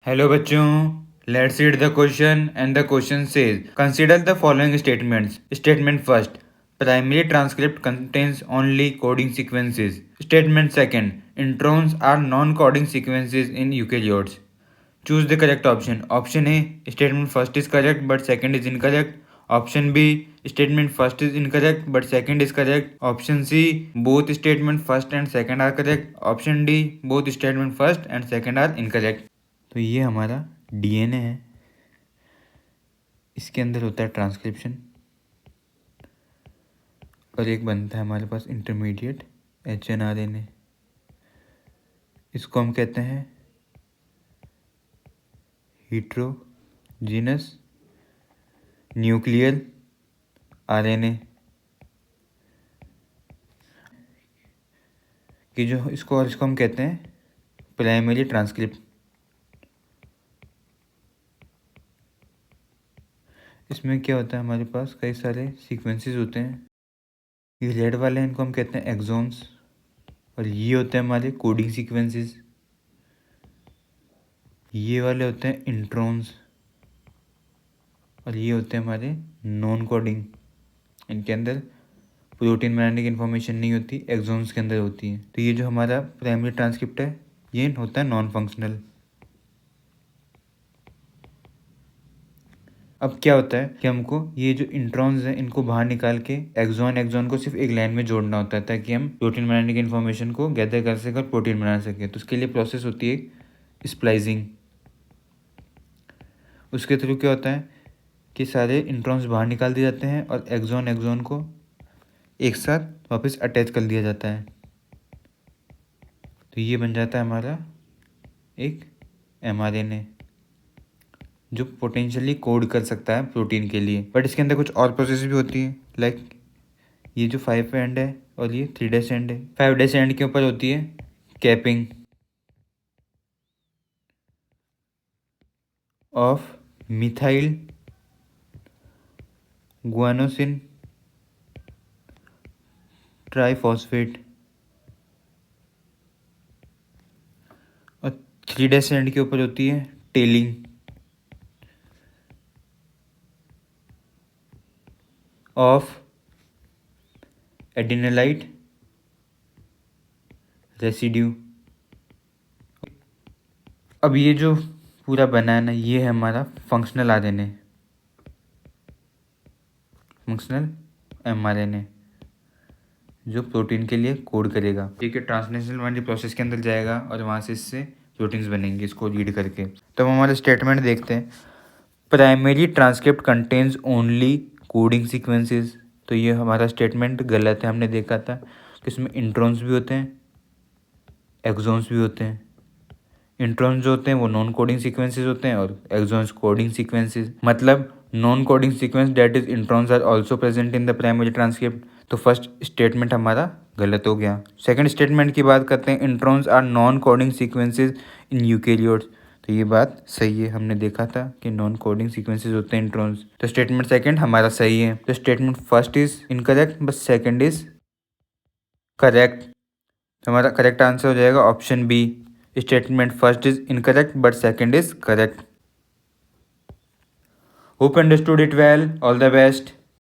Hello बच्चों, let's read the question and the question says consider the following statements. Statement first, primary transcript contains only coding sequences. Statement second, introns are non coding sequences in eukaryotes. Choose the correct option. Option A, statement first is correct but second is incorrect. Option B, statement first is incorrect but second is correct. Option C, both statement first and second are correct. Option D, both statement first and second are incorrect. तो ये हमारा DNA है, इसके अंदर होता है transcription और एक बनता है हमारे पास इंटरमीडिएट एचएनआरएनए। इसको हम कहते हैं हीट्रोजीनस न्यूक्लियर आरएनए कि जो इसको हम कहते हैं प्राइमरी ट्रांसक्रिप्ट। इसमें क्या होता है, हमारे पास कई सारे सीक्वेंसेस होते हैं। ये रेड वाले हैं, इनको हम कहते हैं एक्सॉन्स, और ये होते हैं हमारे कोडिंग सीक्वेंसेस। ये वाले होते हैं इंट्रॉन्स और ये होते हैं हमारे नॉन कोडिंग। इनके अंदर प्रोटीन बनाने की इन्फॉर्मेशन नहीं होती, एक्सॉन्स के अंदर होती है। तो ये जो हमारा प्राइमरी ट्रांसक्रिप्ट है ये होता है नॉन फंक्शनल। अब क्या होता है कि हमको ये जो इंट्रॉन्स हैं इनको बाहर निकाल के एक्सॉन को सिर्फ एक लाइन में जोड़ना होता है ताकि हम प्रोटीन बनाने की इन्फॉर्मेशन को गैदर कर सकें और प्रोटीन बना सकें। तो उसके लिए प्रोसेस होती है स्प्लाइसिंग। उसके थ्रू क्या होता है कि सारे इंट्रॉन्स बाहर निकाल दिए जाते हैं और एक्सॉन को एक साथ वापस अटैच कर दिया जाता है। तो ये बन जाता है हमारा एक एमआरएनए जो पोटेंशियली कोड कर सकता है प्रोटीन के लिए। बट इसके अंदर कुछ और प्रोसेस भी होती है, लाइक ये जो 5' एंड है और ये 3' एंड है। 5' एंड के ऊपर होती है capping of methyl guanosine triphosphate, और 3' एंड के ऊपर होती है टेलिंग ऑफ एडिनोलाइट रेसिड्यू। अब ये जो पूरा बना है ना, ये है हमारा फंक्शनल आरएनए, फंक्शनल एमआरएनए जो प्रोटीन के लिए कोड करेगा। ठीक है, ट्रांसलेशनल वाली प्रोसेस के अंदर जाएगा और वहाँ से इससे प्रोटीन्स बनेंगे इसको रीड करके। तो हम हमारा स्टेटमेंट देखते हैं। Primary transcript contains only coding sequences. तो ये हमारा स्टेटमेंट गलत है। हमने देखा था कि इसमें इंट्रॉन्स भी होते हैं, एक्सॉन्स भी होते हैं। इंट्रॉन्स जो होते हैं वो नॉन कोडिंग सीक्वेंसेस होते हैं और एक्सॉन्स कोडिंग सीक्वेंसेस। मतलब non coding sequence that is introns are also present in the primary transcript. तो फर्स्ट स्टेटमेंट हमारा गलत हो गया। सेकंड स्टेटमेंट की बात करते हैं, introns are non coding sequences in eukaryotes. तो ये बात सही है, हमने देखा था कि नॉन कोडिंग सीक्वेंसेस होते हैं इंट्रॉन्स। तो स्टेटमेंट सेकंड हमारा सही है। तो statement first is incorrect but second is correct. तो हमारा करेक्ट आंसर हो जाएगा option B, statement first is incorrect but second is correct. Hope understood it well. All the best.